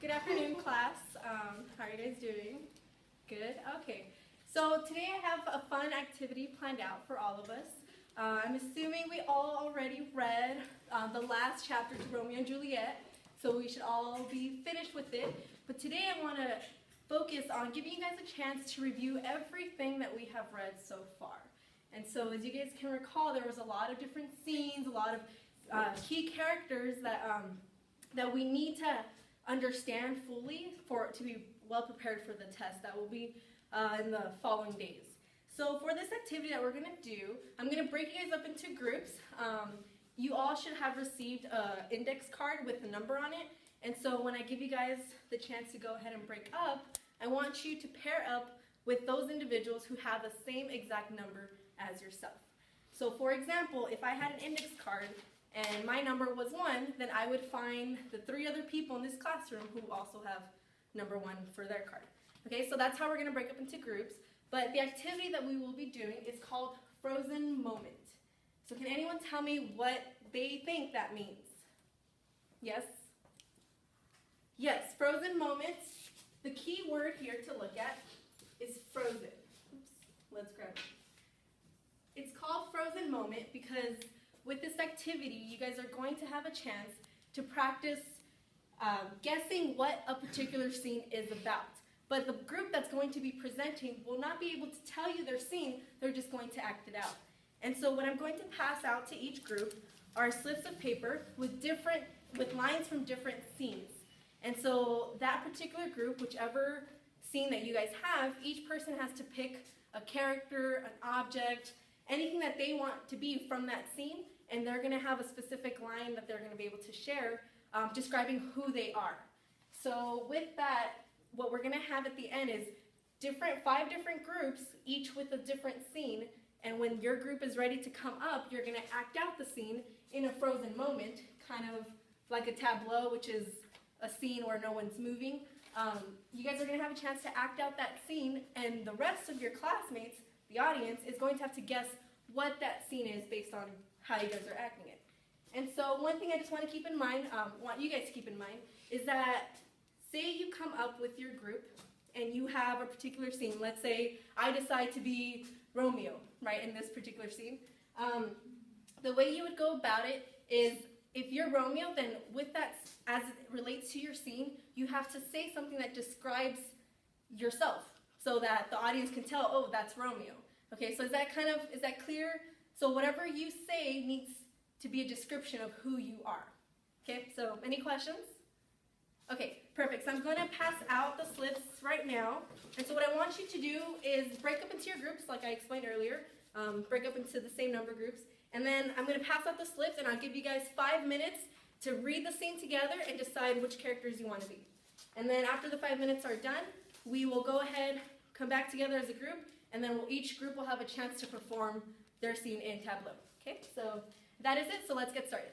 Good afternoon, class. How are you guys doing? Good? Okay. So today I have a fun activity planned out for all of us. I'm assuming we all already read the last chapter to Romeo and Juliet, so we should all be finished with it. But today I want to focus on giving you guys a chance to review everything that we have read so far. And so as you guys can recall, there was a lot of different scenes, a lot of key characters that we need to understand fully to be well prepared for the test that will be in the following days. So for this activity that we're going to do, I'm going to break you guys up into groups. You all should have received an index card with a number on it. And so when I give you guys the chance to go ahead and break up, I want you to pair up with those individuals who have the same exact number as yourself. So for example, if I had an index card and my number was 1, then I would find the 3 other people in this classroom who also have number 1 for their card. Okay, so that's how we're going to break up into groups. But the activity that we will be doing is called Frozen Moment. So can anyone tell me what they think that means? Yes? Yes, Frozen Moment. The key word here to look at is frozen. Oops, let's grab it. It's called Frozen Moment because with this activity, you guys are going to have a chance to practice guessing what a particular scene is about. But the group that's going to be presenting will not be able to tell you their scene, they're just going to act it out. And so what I'm going to pass out to each group are slips of paper with lines from different scenes. And so that particular group, whichever scene that you guys have, each person has to pick a character, an object, anything that they want to be from that scene, and they're going to have a specific line that they're going to be able to share describing who they are. So with that, what we're going to have at the end is 5 different groups, each with a different scene, and when your group is ready to come up, you're going to act out the scene in a frozen moment, kind of like a tableau, which is a scene where no one's moving. You guys are going to have a chance to act out that scene, and the rest of your classmates, the audience, is going to have to guess what that scene is based on how you guys are acting it. And so one thing I just want to keep in mind, want you guys to keep in mind, is that say you come up with your group and you have a particular scene. Let's say I decide to be Romeo, right, in this particular scene. The way you would go about it is if you're Romeo, then with that, as it relates to your scene, you have to say something that describes yourself so that the audience can tell, oh, that's Romeo. Okay, so is that clear? So whatever you say needs to be a description of who you are. Okay, so any questions? Okay, perfect. So I'm going to pass out the slips right now. And so what I want you to do is break up into your groups, like I explained earlier. Break up into the same number groups. And then I'm going to pass out the slips, and I'll give you guys 5 minutes to read the scene together and decide which characters you want to be. And then after the 5 minutes are done, we will go ahead, come back together as a group, and then each group will have a chance to perform their scene in Tableau. Okay, so that is it, so let's get started.